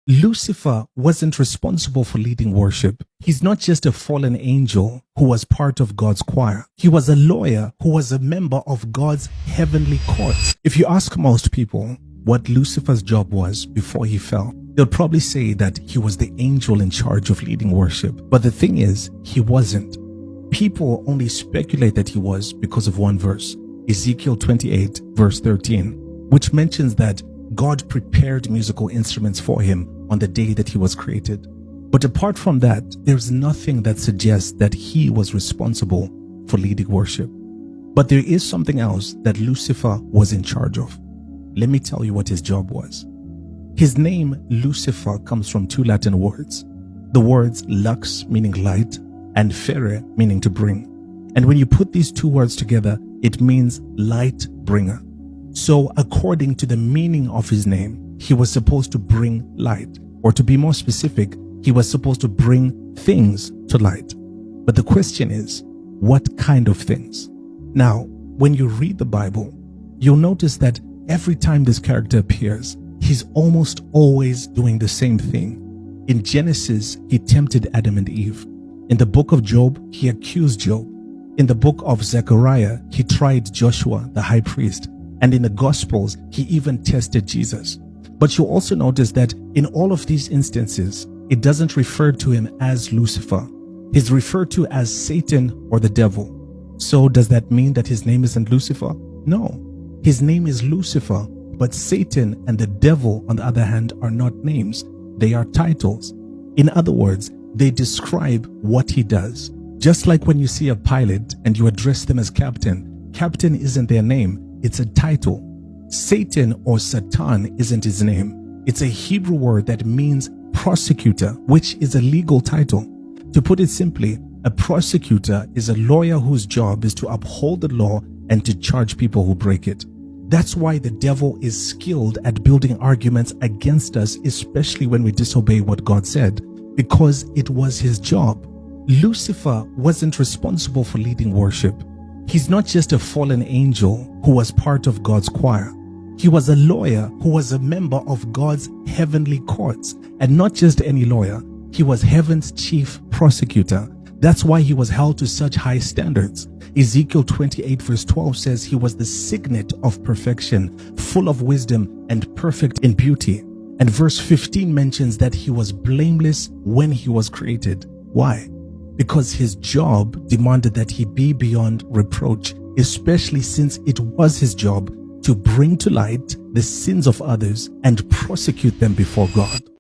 Lucifer wasn't responsible for leading worship. He's not just a fallen angel who was part of God's choir. He was a lawyer who was a member of God's heavenly courts. If you ask most people what Lucifer's job was before he fell, they'll probably say that he was the angel in charge of leading worship. But the thing is, he wasn't. People only speculate that he was because of one verse, Ezekiel 28 verse 13, which mentions that God prepared musical instruments for him on the day that he was created. But apart from that, there's nothing that suggests that he was responsible for leading worship. But there is something else that Lucifer was in charge of. Let me tell you what his job was. His name, Lucifer, comes from two Latin words. The words lux, meaning light, and fere, meaning to bring. And when you put these two words together, it means light bringer. So according to the meaning of his name, he was supposed to bring light. Or to be more specific, he was supposed to bring things to light. But the question is, what kind of things? Now, when you read the Bible, you'll notice that every time this character appears, he's almost always doing the same thing. In Genesis, he tempted Adam and Eve. In the book of Job, he accused Job. In the book of Zechariah, he tried Joshua, the high priest. And in the Gospels, he even tested Jesus. But you also notice that in all of these instances, it doesn't refer to him as Lucifer. He's referred to as Satan or the devil. So does that mean that his name isn't Lucifer? No. His name is Lucifer, but Satan and the devil, on the other hand, are not names. They are titles. In other words, they describe what he does. Just like when you see a pilot and you address them as captain, captain isn't their name. It's a title. Satan or Satan isn't his name. It's a Hebrew word that means prosecutor, which is a legal title. To put it simply, a prosecutor is a lawyer whose job is to uphold the law and to charge people who break it. That's why the devil is skilled at building arguments against us, especially when we disobey what God said, because it was his job. Lucifer wasn't responsible for leading worship. He's not just a fallen angel who was part of God's choir. He was a lawyer who was a member of God's heavenly courts. And not just any lawyer, he was heaven's chief prosecutor. That's why he was held to such high standards. Ezekiel 28 verse 12 says he was the signet of perfection, full of wisdom and perfect in beauty. And verse 15 mentions that he was blameless when he was created. Why? Because his job demanded that he be beyond reproach, especially since it was his job to bring to light the sins of others and prosecute them before God.